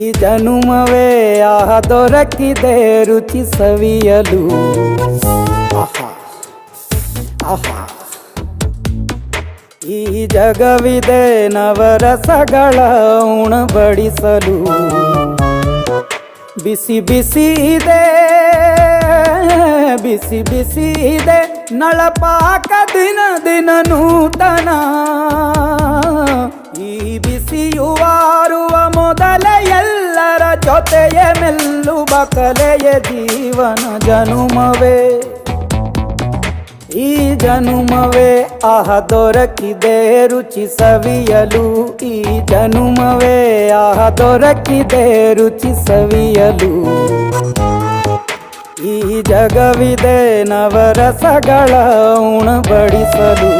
ಈ ಜನುಮವೇ ದೊರಕಿದೆ ರುಚಿ ಸವಿಯಲು. ಆಹಾ ಆಹಾ, ಈ ಜಗವಿದೆ ನವರಸಗಳ ಉಣಬಡಿಸಲು. ಬಿಸಿ ಬಿಸಿ ಇದೆ, ಬಿಸಿ ಬಿಸಿ ಇದೆ ನಳಪಾಕ ದಿನ ದಿನ ನೂತನ. ಈ ಬಿಸಿಯುವಾರುವ ಮೊದಲೇ ಎಲ್ಲರ ಜೊತೆಯೇ ಮೆಲ್ಲುವ ಕಲೆಯ ಜೀವನ ಜನುಮವೇ. ಈ ಜನುಮವೇ ದೊರಕಿದೆ ರುಚಿ ಸವಿಯಲು. ಈ ಜನುಮವೇ ದೊರಕಿದೆ ರುಚಿ ಸವಿಯಲು. ಈ ಜಗವಿದೆ ನವರಸಗಳ ಉಣಬಡಿಸಲು.